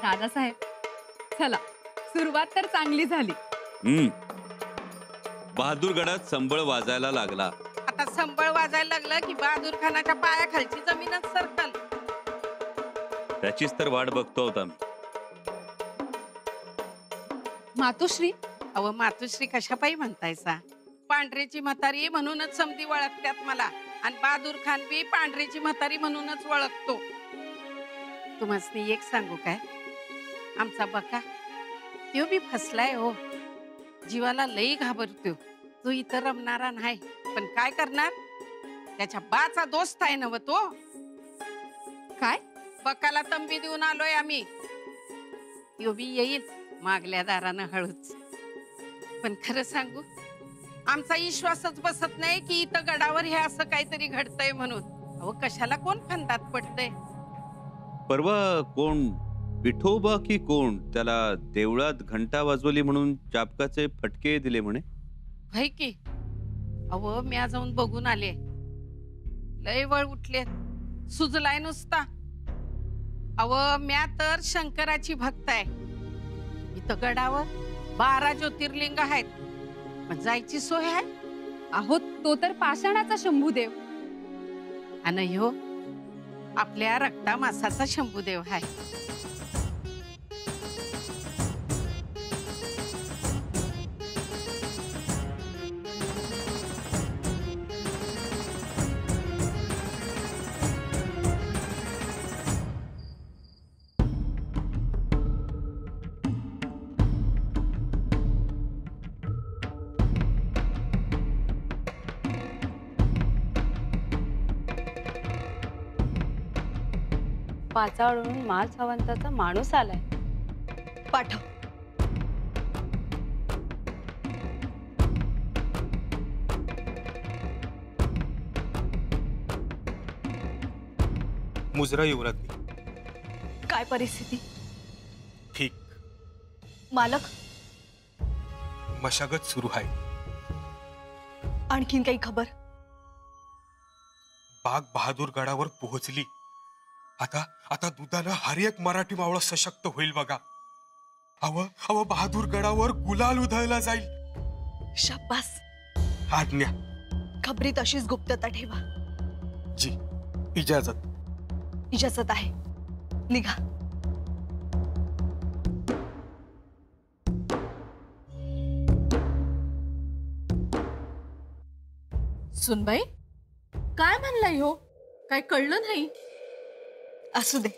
दादासाहेब, चला सुरुवात तर चांगली झाली. बहादूरगडात संबळ वाजायला लागला. आता संबळ वाजायला लागलं की बहादूर खानाच्या पायाखालची जमीनच सरकल. त्याचीच तर वाट बघतो होता मी. मातोश्री, अव मातोश्री कशापायी म्हणतायसा? पांढरेची म्हातारी म्हणूनच समधी ओळखतात मला, आणि बहादूर खान बी पांढरेची म्हातारी म्हणूनच ओळखतो. तुम्हाला एक सांगू काय, आमचा बका तो बी फसलाय हो. जीवाला लई घाबरतो. तो इथं रमणारा नाही, पण काय करणार, त्याच्या बाचा दोस्त आहे नव तो. काय? बकाला तंबी देऊन आलोय आम्ही. तो बी येईल मागल्या दारानं हळूच. पण खरं सांगू, आमचा विश्वासच बसत नाही की इथं गडावर हे असं काहीतरी घडतंय म्हणून. अहो कशाला कोण फंदात पडतंय. परवा कोण विठोबा की कोण त्याला देवळात घंटा वाजवली म्हणून चापकाचे फटके दिले म्हणे. भाई की अहो म्या जाऊन बघून आले. लय वळ उठले, सुजलाय नुसता. अहो म्या तर शंकराची भक्त आहे. इथं गडावर 12 ज्योतिर्लिंग आहेत, पण जायची सोय आहे. अहो तो तर पाषाणाचा शंभूदेव. आणि ह्यो आपल्या रक्ता मासाचा शंभूदेव आहे. पाचाळून माल सावंताचा माणूस आलाय. पाठव. मुजरा युवराज्ञी. काय परिस्थिती? ठीक. मालक, मशागत सुरू आहे. आणखीन काही खबर? बाग बहादूर गडावर पोहोचली. आता आता दुधानं हर एक मराठी मावळा सशक्त होईल बघा. अव बहादूर गडावर गुलाल उधळला जाईल. शाबास. आज्ञा. खबरीत अशीच गुप्तता ठेवा. जी. इजाजत. इजाजत आहे. निघा. सुनबाई, काय म्हणलाय हो? काय कळलं नाही? असू दे.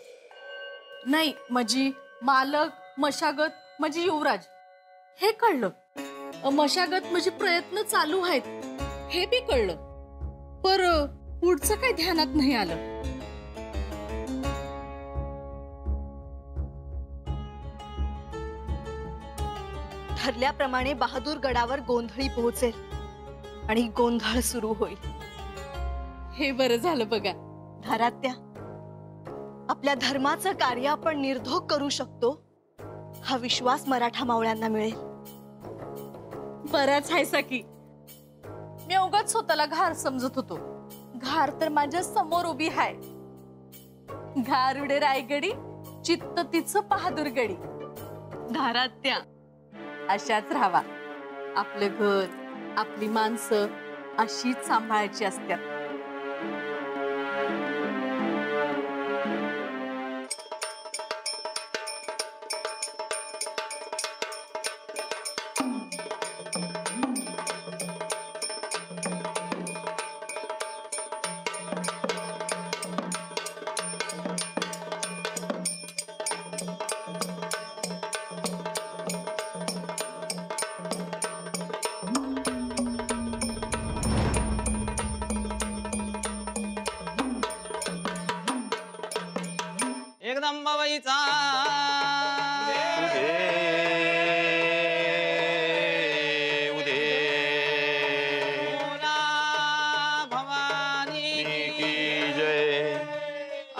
नाही म्हणजे मालक, मशागत म्हणजे युवराज हे कळलं. मशागत म्हणजे प्रयत्न चालू आहेत हे बी कळलं. पर पुढचं काही ध्यानात नाही आलं. ठरल्याप्रमाणे बहादूर गडावर गोंधळी पोहोचेल आणि गोंधळ सुरू होईल. हे बरं झालं बघा. धरात्या, आपल्या धर्माचं कार्य आपण निर्धोक करू शकतो हा विश्वास मराठा मावळ्यांना मिळेल. बराच आहे सकी. मी उगाच स्वतःला घार समजत होतो. घार तर माझ्या समोर उभी आहे. घार उडे रायगडी, चित्त तिचं बहादूरगडी. धारात्या, अशाच राहावा. आपलं घर, आपली माणसं अशीच सांभाळायची असतात. एकदम बाबाईचा भवानी की जय.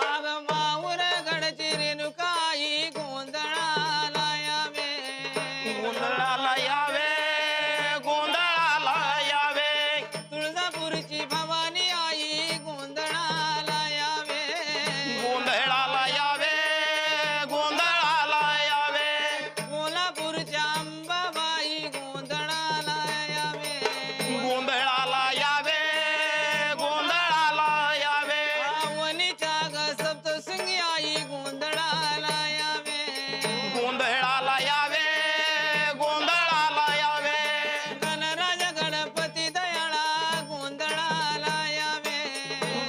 आग माऊर गडची रेणुकाई गोंधळाला यावे, गोंधळाला यावे, गोंधळाला यावे. तुळजापूरची भवानी आई गोंधळाला यावे, गोंधळाला यावे, गोंधळाला ग सप्तशृंगी आई गोंधळाला यावे गोंधळाला यावे गोंधळाला यावे गणराज गणपती दयाळा गोंधळाला यावे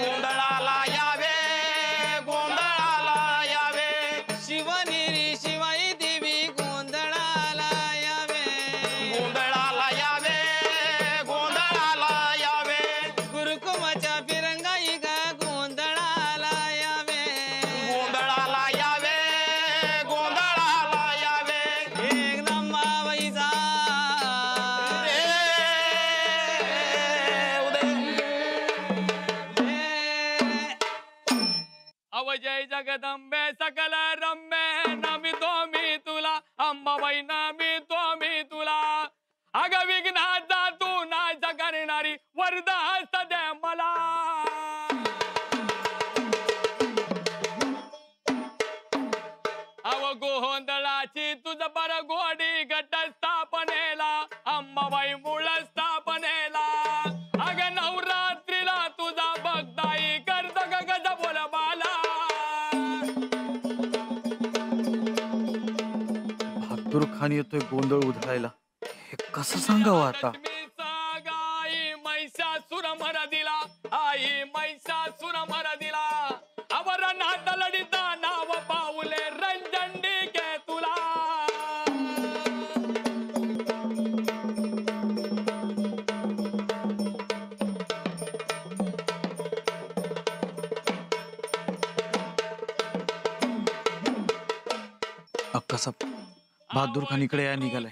गोंधळाला यावे गोंधळाला यावे शिवनेरी शिवाई देवी गोंधळाला यावे गोंधळाला यावे गोंधळाला यावे कुरकुमाच्या फिरंगाई ग गोंधळाला यावे गोंधळाला यावे गोंधळाला यावे एकदम मावईचा अवजय जगदंबे सकल रम्ये नमितो मी तुला अंबाबाई नमितो मी तुला अग विघ्नाचा तू नाश करणारी वरद हस्त दे मला अव गोंधळाची तुझ बर गोडी घट स्थापनेला अंबाबाई मूळ स्थापनेला अग नवरात्रीला तुझा भक्ताई करत गज बोल बाला बहादूर खान येतोय गोंधळ उधळायला. हे कसं सांगावं आता? आई महिषासुर मर दिला आई महिषासुर मर दिला अवर नाद लढिता नाव पाऊले रंजंडी के तुला अक्कासाहेब बहादूर खान इकडे या निघालाय.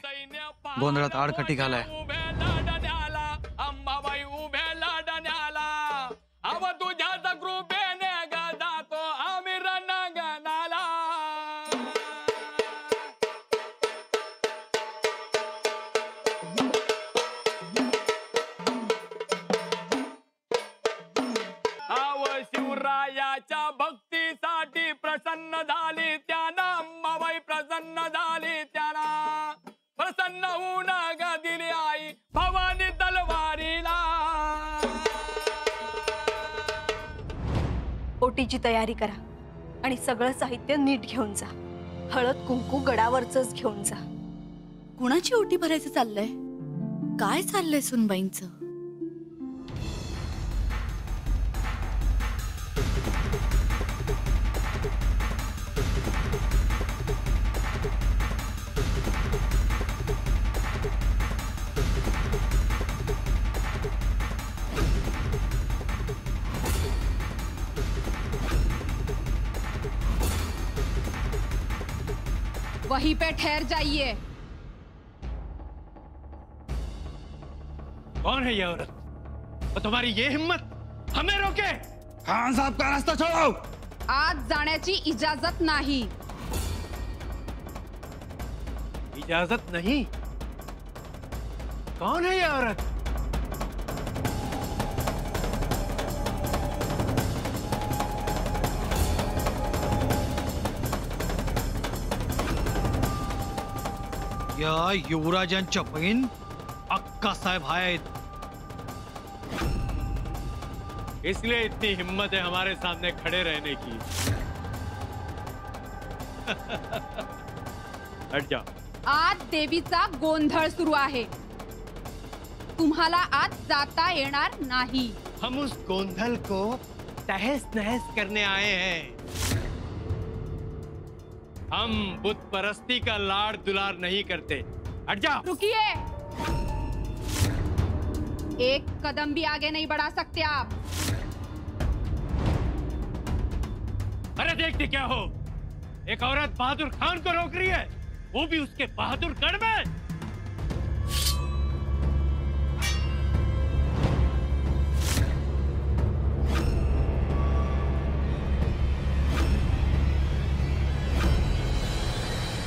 गोंधळात आडकाठी घालाय. उभे लढण्याला अंबाबाई उभे लढण्याला अव तुझ्याच कृपेने ग जातो आम्ही रणांगणाला अव शिवरायाच्या भक्तीसाठी प्रसन्न झाली त्यानं अंबाबाई प्रसन्न झाली त्याला प्रसन्न होऊन ग दिली आई भवानी तलवारीला ओटीची तयारी करा आणि सगळं साहित्य नीट घेऊन जा. हळद कुंकू गडावरच घेऊन जा. कुणाची ओटी भरायचं चाललंय? काय चाललंय सुनबाईंचं? वहीं पे ठहर जाइए. कौन है ये औरत? और तुम्हारी ये हिम्मत हमें रोके? खान साहब का रास्ता छोड़ो. आज जाण्याची इजाजत नाही. इजाजत नहीं? कौन है ये औरत? या युवराजांच्या बहीण अक्कासाहेब आहेत. इसलिए इतनी हिम्मत है हमारे सामने खड़े रहने की. हट जाओ. आज देवीचा गोंधळ सुरू आहे. तुम्हाला आज जाता येणार नाही. हम उस गोंधल को तहस नहस करने आए हैं. हम बुत परस्ती का लाड़ दुलार नहीं करते. हट जाओ. रुकिए. एक कदम भी आगे नहीं बढ़ा सकते आप. अरे देखते क्या हो, एक औरत बहादुर खान को रोक रही है, वो भी उसके बहादुर गढ़ में.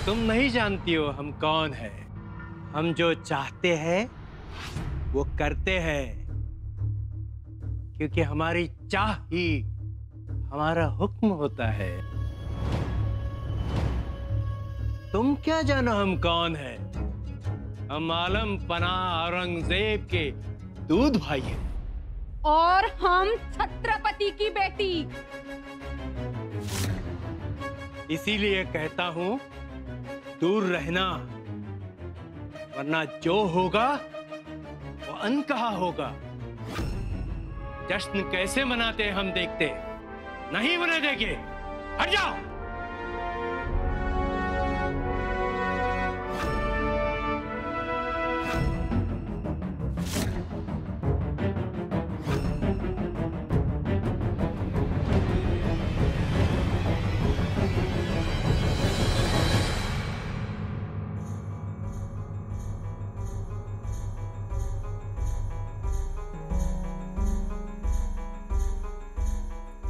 तुम नहीं जानती हो हम कौन है. हम जो चाहते हैं वो करते हैं, क्योंकि हमारी चाह ही हमारा हुक्म होता है. तुम क्या जानो हम कौन है? हम आलम पनाह औरंगजेब के दूध भाई हैं. और हम छत्रपति की बेटी. इसीलिए कहता हूं दूर रहना, वरना जो होगा वो अनकहा होगा। जश्न कैसे मनाते हम देखते, नहीं मना देंगे। हट जाओ।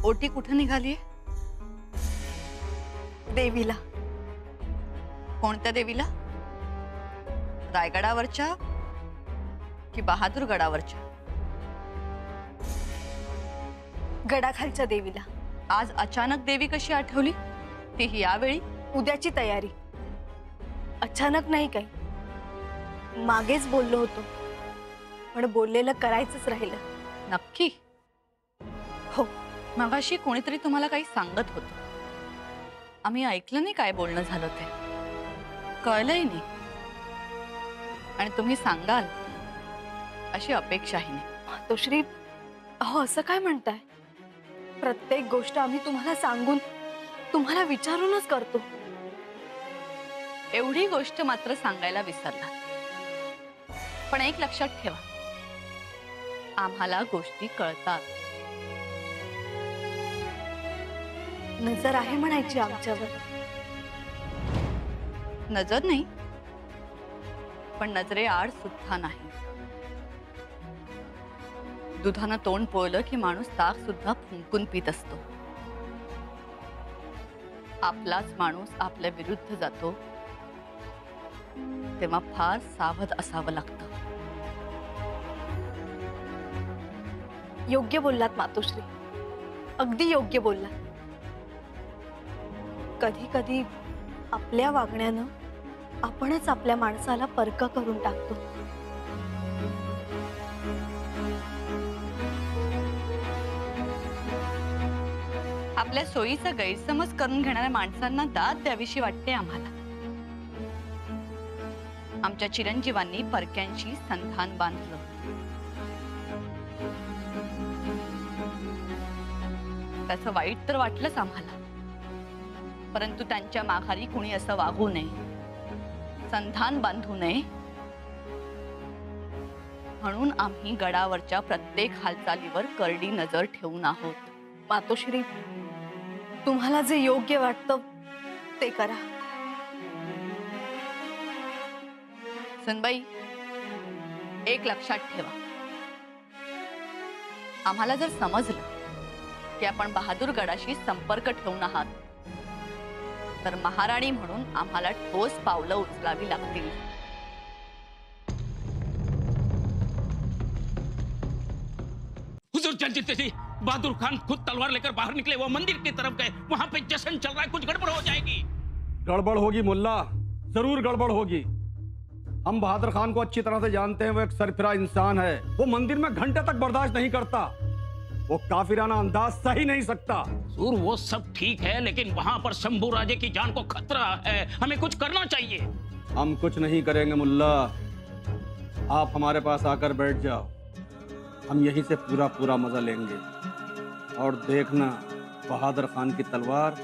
ओटी कुठे निघालीये? देवीला. कोणत्या देवीला? रायगडावरच्या की बहादूर गडावरच्या? गडाखालच्या देवीला. आज अचानक देवी कशी आठवली? तीही यावेळी? उद्याची तयारी. अचानक नाही काही, मागेच बोललो होतो, पण बोललेलं करायचंच राहिलं. नक्की? हो. मगाशी कोणीतरी तुम्हाला काही सांगत होतं, आम्ही ऐकलं नाही काय बोलणं झालं ते, कळलंही नाही, आणि तुम्ही सांगाल अशी अपेक्षाही नाही. मातोश्री, अहो असं काय म्हणताय? प्रत्येक गोष्ट आम्ही तुम्हाला सांगून, तुम्हाला विचारूनच करतो. एवढी गोष्ट मात्र सांगायला विसरला. पण एक लक्षात ठेवा, आम्हाला गोष्टी कळतात. नजर आहे म्हणायची आमच्यावर. नजर नाही, पण नजरे आड सुद्धा नाही. दुधानं तोंड पोळलं की माणूस ताक सुद्धा फुंकून पित असतो. आपलाच माणूस आपल्या विरुद्ध जातो तेव्हा फार सावध असावं लागतं. योग्य बोललात मातोश्री, अगदी योग्य बोललात. कधी कधी आपल्या वागण्यानं आपणच आपल्या माणसाला परका करून टाकतो. आपल्या सोयीचा गैरसमज करून घेणाऱ्या माणसांना दाद द्यावीशी वाटते आम्हाला. आमच्या चिरंजीवांनी परक्यांशी संधान बांधलं. त्याचं वाईट तर वाटलंच आम्हाला, परंतु त्यांच्या माघारी कुणी असं वागू नये, संधान बांधू नये, म्हणून आम्ही गडावरच्या प्रत्येक हालचालीवर करडी नजर ठेवून आहोत. मातोश्री, तुम्हाला जे योग्य वाटतं ते करा. सुनबाई, एक लक्षात ठेवा, आम्हाला जर समजलं की आपण बहादूर गडाशी संपर्क ठेवून आहात, तर महाराणी म्हणून आम्हाला ठोस पावलं उचलावी लागतील. हुजूर, जल्दी से बहादुर खान खुद तलवार लेकर बाहर निकले, वो मंदिर की तरफ गए, वहां पे जश्न चल रहा है, कुछ गड़बड़ हो जाएगी। गड़बड़ होगी मुल्ला, जरूर गड़बड़ होगी। हम बहादुर खान को अच्छी तरह से जानते हैं, वो एक सरफिरा इंसान है। वो मंदिर में घंटे तक बर्दाश्त नहीं करता, वो काफिराना अंदाज सही नहीं सकता। हुजूर, वो सब ठीक है, लेकिन वहां पर शंभू राजे की जान को खतरा है, हमें कुछ करना चाहिए। हम कुछ नहीं करेंगे मुल्ला, आप हमारे पास आकर बैठ जाओ, हम यहीं से पूरा पूरा मजा लेंगे। और देखना, बहादुर खान की तलवार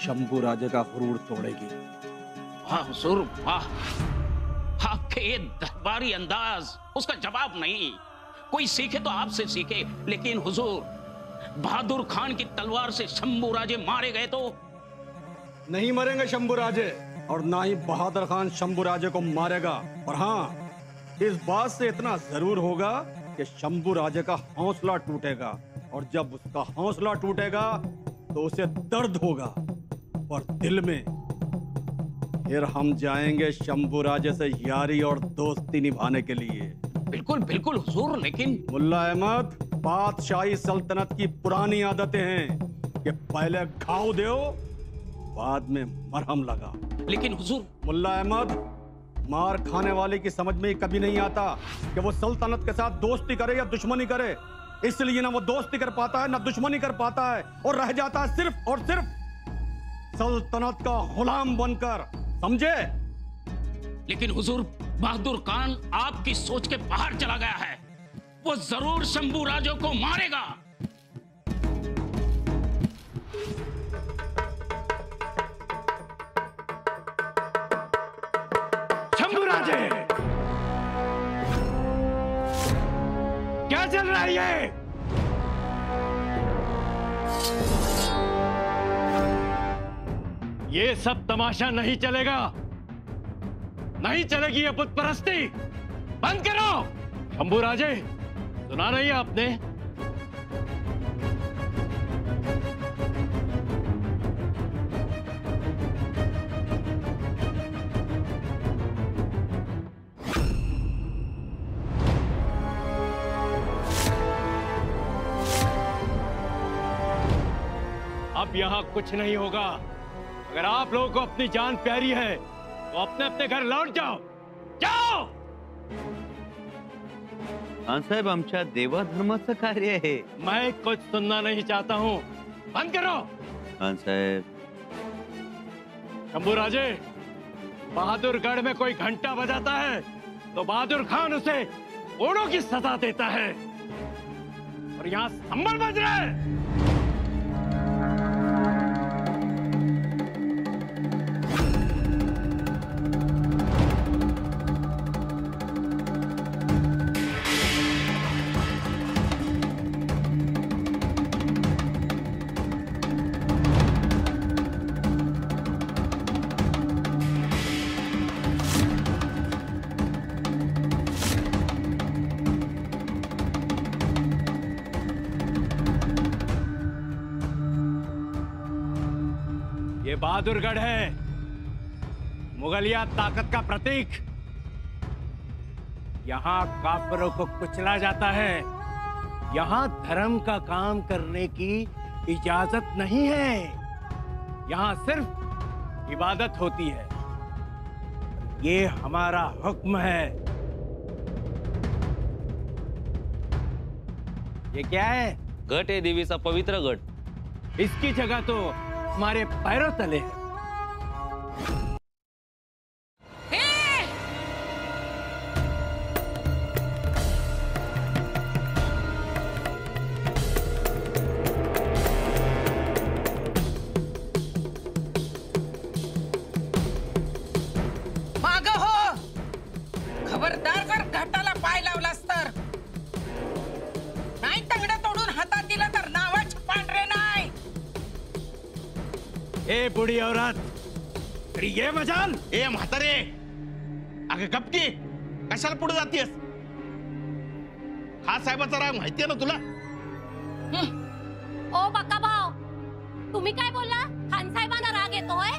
शंभू राजे का गुरूर तोड़ेगी। वाह हुजूर, वाह, आपके ये दरबारी अंदाज, उसका जवाब नहीं। कोई सीखे तो आपसे सीखे, लेकिन हुजूर, बहादुर खान की तलवार से शंभू राजे मारे गए तो? नहीं मरेंगे शंभू राजे, और ना ही बहादुर खान शंभू राजे को मारेगा। और हाँ, इस बात से इतना जरूर होगा कि शंभू राजे का हौसला टूटेगा, और जब उसका हौसला टूटेगा तो उसे दर्द होगा, और दिल में फिर हम जाएंगे शंभू राजे से यारी और दोस्ती निभाने के लिए। बिल्कुल बिल्कुल हुजूर, लेकिन मुल्ला अहमद, बादशाही सल्तनत की पुरानी आदतें हैं कि पहले घाव दो, बाद में मरहम लगा। लेकिन हुजूर, मुल्ला अहमद, मार खाने वाले की समझ में कभी नहीं आता कि वो सल्तनत के साथ दोस्ती करे या दुश्मनी करे। इसलिए ना वो दोस्ती कर पाता है, ना दुश्मनी कर पाता है, और रह जाता है सिर्फ और सिर्फ सल्तनत का गुलाम बनकर, समझे? लेकिन हुजूर, बहादुर खान आपकी सोच के बाहर चला गया है। वो जरूर शंभू राजे को मारेगा। शंभू राजे, क्या चल रहा है ये सब तमाशा नहीं चलेगा, नहीं चलेगी ये बुत परस्ती। बंद करो। शंभू राजे, सुना नहीं आपने? अब यहां कुछ नहीं होगा। अगर आप लोगों को अपनी जान प्यारी है तो अपने अपने घर लौट जाओ। जाओ। खान साहेब, आमच्या देवाधर्माचं कार्य आहे। मैं कुछ सुनना नहीं चाहता हूं। बंद करो। खान साहेब, शंभू राजे, बहादुरगढ़ में कोई घंटा बजाता है तो बहादुर खान उसे ओड़ों की सजा देता है, और यहां संभल बज रहा है। बहादुरगढ़ है, मुगलिया ताकत का प्रतीक। यहाँ काफिरों को कुचला जाता है। यहाँ धर्म का काम करने की इजाजत नहीं है। यहाँ सिर्फ इबादत होती है। ये हमारा हुक्म है। ये क्या है? गट है देवीचा पवित्र गट। इसकी जगह तो हमारे पैरों तले है। माग हो, खबरदार जर घाटाला पाय लावलास तर नाही, तंगड तोडून हातात दिलं तर नावाच पांढरे नाही। ए बुढ़ी औरत, तेरी ये मजाल? ए म्हातारे, अगं गपकी, कशाला पुढे जातेस? हा साहेबाचा राग माहितीये ना तुला? ओ बक्का भाऊ, तुम्ही काय बोलला? खान साहेबांना राग येतोय?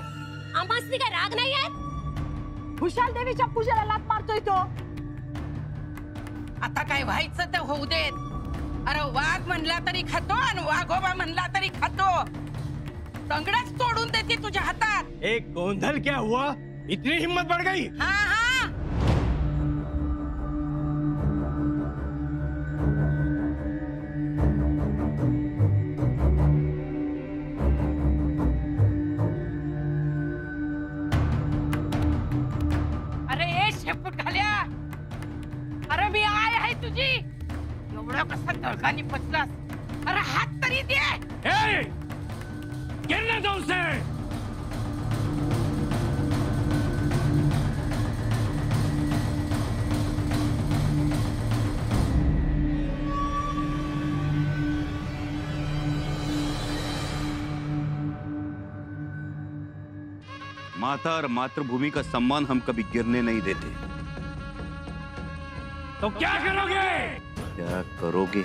आम्हासनी काय राग नाही आहे? खुशाल देवीच्या पूजेला लात मारतोय तो। आता काय व्हायचं ते होऊ देत। अरे वाघ म्हणला तरी खातो आणि वाघोबा म्हणला तरी खातो। तंगडच तोडून देते तुझ्या हातात। एक गोंधल क्या हुआ? इतनी हिम्मत बढ़ गई? हाँ हाँ, अरे ए शेपूट घाल्या, अरे मी आय आहे तुझी। एवढं कसं धडकानी पचलास? अरे हात तरी दे। गिरने दो उसे। माता और मातृभूमि का सम्मान हम कभी गिरने नहीं देते। तो क्या करोगे? क्या करोगे?